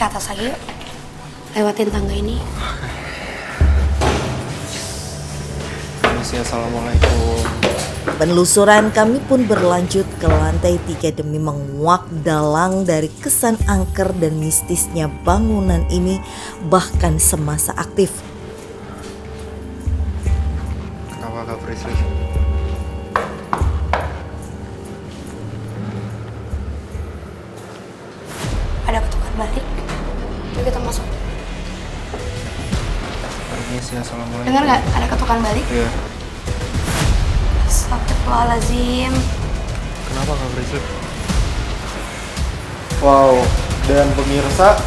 ke atas lagi yuk. Lewatin tangga ini. Permisi, assalamualaikum. Penelusuran kami pun berlanjut ke lantai 3 demi menguak dalang dari kesan angker dan mistisnya bangunan ini bahkan semasa aktif. Kenapa Kak Prisli? Ada ketukan balik. Yuk kita masuk. Permisi, assalamualaikum. Dengar nggak? Ada ketukan balik. Iya. Astagfirullahaladzim. Kenapa Kak Prisli? Wow, dan pemirsa,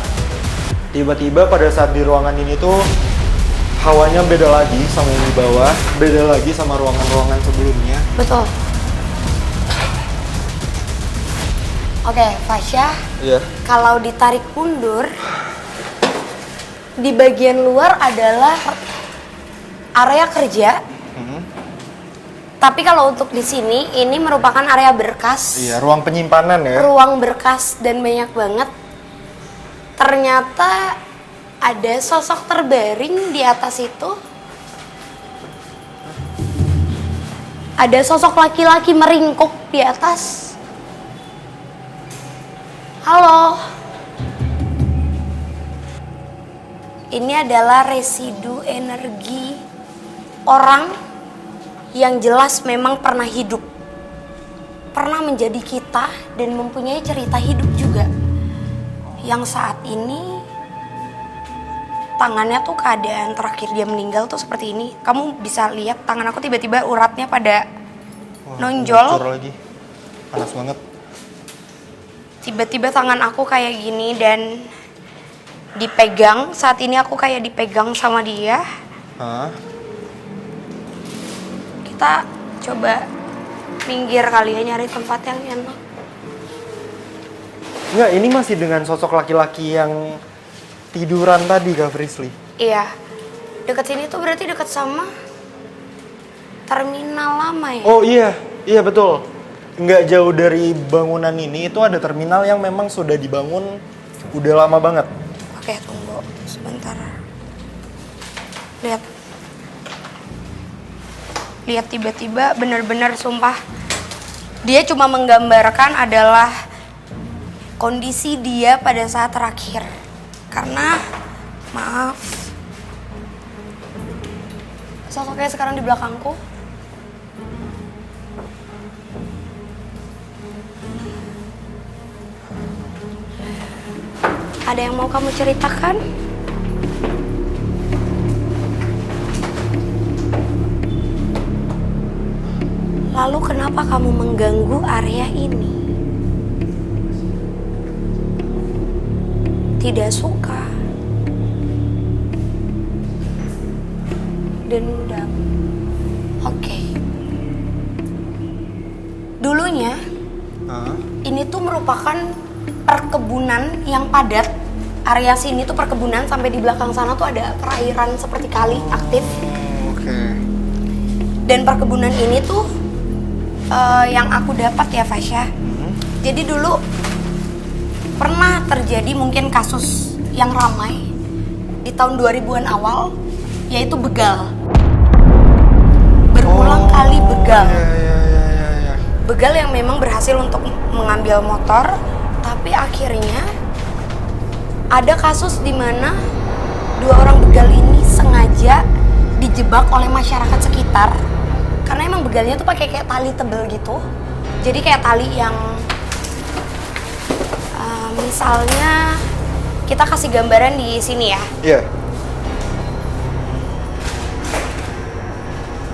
tiba-tiba pada saat di ruangan ini tuh hawanya beda lagi sama yang di bawah, beda lagi sama ruangan-ruangan sebelumnya. Betul. Oke, Fasya. Iya. Kalau ditarik mundur, di bagian luar adalah area kerja. Tapi kalau untuk di sini, ini merupakan area berkas. Iya, ruang penyimpanan ya. Ruang berkas dan banyak banget. Ternyata ada sosok terbaring di atas itu. Ada sosok laki-laki meringkuk di atas. Halo. Ini adalah residu energi orang yang jelas memang pernah hidup. Pernah menjadi kita dan mempunyai cerita hidup juga. Yang saat ini tangannya tuh keadaan terakhir dia meninggal tuh seperti ini. Kamu bisa lihat tangan aku tiba-tiba uratnya pada nonjol. Bocor lagi. Panas banget. Tiba-tiba tangan aku kayak gini dan dipegang. Saat ini aku kayak dipegang sama dia. Hah? Kita coba minggir kali ya, nyari tempat yang enak. Enggak, ini masih dengan sosok laki-laki yang tiduran tadi Kak Prisli. Iya, deket sini tuh berarti deket sama terminal lama ya? Oh iya, iya betul. Nggak jauh dari bangunan ini itu ada terminal yang memang sudah dibangun udah lama banget. Oke, tunggu sebentar. Lihat tiba-tiba bener-bener sumpah. Dia cuma menggambarkan adalah kondisi dia pada saat terakhir. Karena, maaf, sosoknya sekarang di belakangku. Ada yang mau kamu ceritakan? Lalu kenapa kamu mengganggu area ini? Tidak suka. Dendam. Oke. Dulunya, ini tuh merupakan perkebunan yang padat. Area sini tuh perkebunan, sampai di belakang sana tuh ada perairan seperti kali aktif. Oke. Dan perkebunan ini tuh yang aku dapat ya Fasya. Jadi dulu pernah terjadi mungkin kasus yang ramai di tahun 2000-an awal, yaitu begal. Berulang kali begal. Iya. Begal yang memang berhasil untuk mengambil motor, tapi akhirnya ada kasus di mana 2 orang begal ini sengaja dijebak oleh masyarakat sekitar. Karena emang begalnya tuh pakai kayak tali tebel gitu. Jadi kayak tali yang misalnya kita kasih gambaran di sini ya. Iya.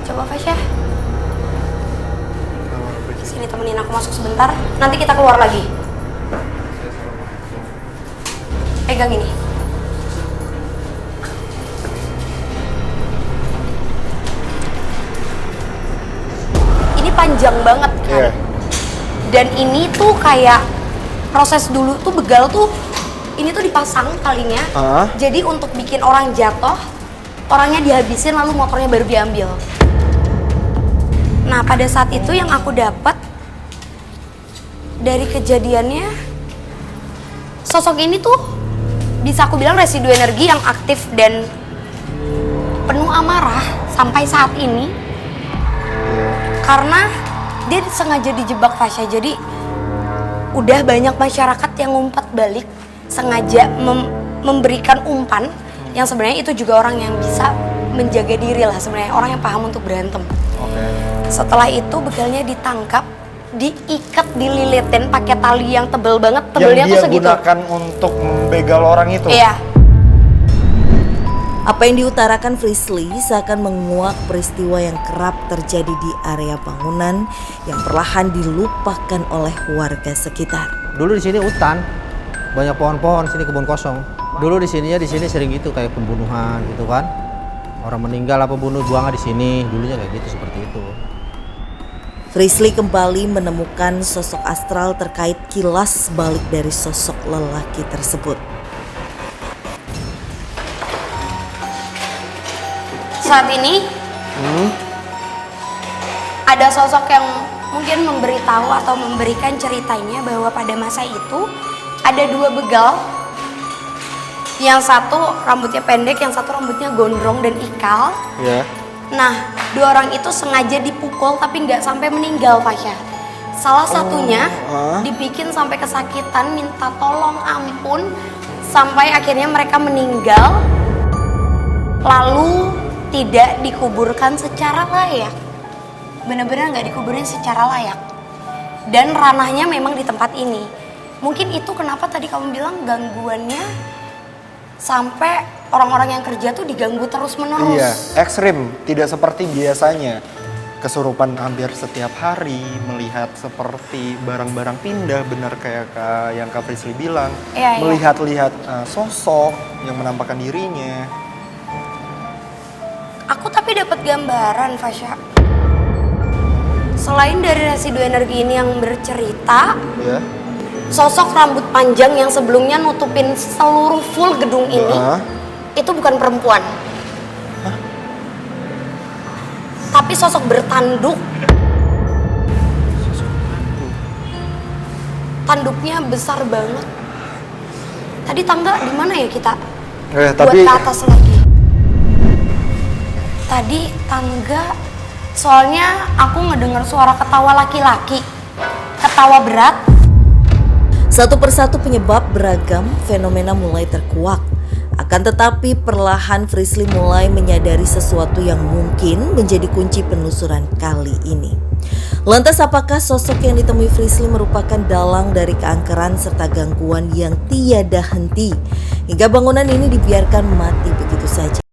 Coba Fasya. Sini temenin aku masuk sebentar. Nanti kita keluar lagi. Pegang ini. Panjang banget kan. Yeah. Dan ini tuh kayak proses dulu tuh begal tuh ini tuh dipasang talinya. Jadi untuk bikin orang jatuh, orangnya dihabisin lalu motornya baru diambil. Nah, pada saat itu yang aku dapat dari kejadiannya, sosok ini tuh bisa aku bilang residu energi yang aktif dan penuh amarah sampai saat ini. Karena dia sengaja dijebak, Fasya. Jadi udah banyak masyarakat yang ngumpat balik, sengaja memberikan umpan yang sebenarnya itu juga orang yang bisa menjaga diri lah sebenarnya, orang yang paham untuk berantem. Setelah itu begalnya ditangkap, diikat, dililitin pakai tali yang tebel banget, tebelnya tuh segitu. Yang dia gunakan untuk membegal orang itu? Iya. Apa yang diutarakan Frisly seakan menguak peristiwa yang kerap terjadi di area bangunan yang perlahan dilupakan oleh warga sekitar. Dulu di sini hutan, banyak pohon-pohon, sini kebun kosong. Dulu di sini sering gitu kayak pembunuhan gitu kan. Orang meninggal apa bunuh buangnya di sini, dulunya kayak gitu seperti itu. Frisly kembali menemukan sosok astral terkait kilas balik dari sosok lelaki tersebut. Saat ini ada sosok yang mungkin memberitahu atau memberikan ceritanya bahwa pada masa itu ada dua begal. Yang satu rambutnya pendek, yang satu rambutnya gondrong dan ikal. Ya. Nah, dua orang itu sengaja dipukul tapi nggak sampai meninggal, Fasya. Salah satunya dibikin sampai kesakitan, minta tolong ampun, sampai akhirnya mereka meninggal. Lalu tidak dikuburkan secara layak. Benar-benar nggak dikuburin secara layak. Dan ranahnya memang di tempat ini. Mungkin itu kenapa tadi kamu bilang gangguannya sampai orang-orang yang kerja tuh diganggu terus-menerus. Iya, ekstrim, tidak seperti biasanya. Kesurupan hampir setiap hari, melihat seperti barang-barang pindah, benar kayak yang Kak Frisly bilang. Iya, melihat-lihat sosok yang menampakkan dirinya. Aku tapi dapat gambaran, Fasya. Selain dari residu energi ini yang bercerita, Ya. sosok rambut panjang yang sebelumnya nutupin seluruh full gedung ini, itu bukan perempuan. Tapi sosok bertanduk. Tanduknya besar banget. Tadi tangga di mana ya kita? Buat Tapi ke atas lagi. Tadi tangga, soalnya aku ngedengar suara ketawa laki-laki. Ketawa berat. Satu persatu penyebab beragam fenomena mulai terkuak. Akan tetapi perlahan Frisly mulai menyadari sesuatu yang mungkin menjadi kunci penelusuran kali ini. Lantas apakah sosok yang ditemui Frisly merupakan dalang dari keangkeran serta gangguan yang tiada henti hingga bangunan ini dibiarkan mati begitu saja?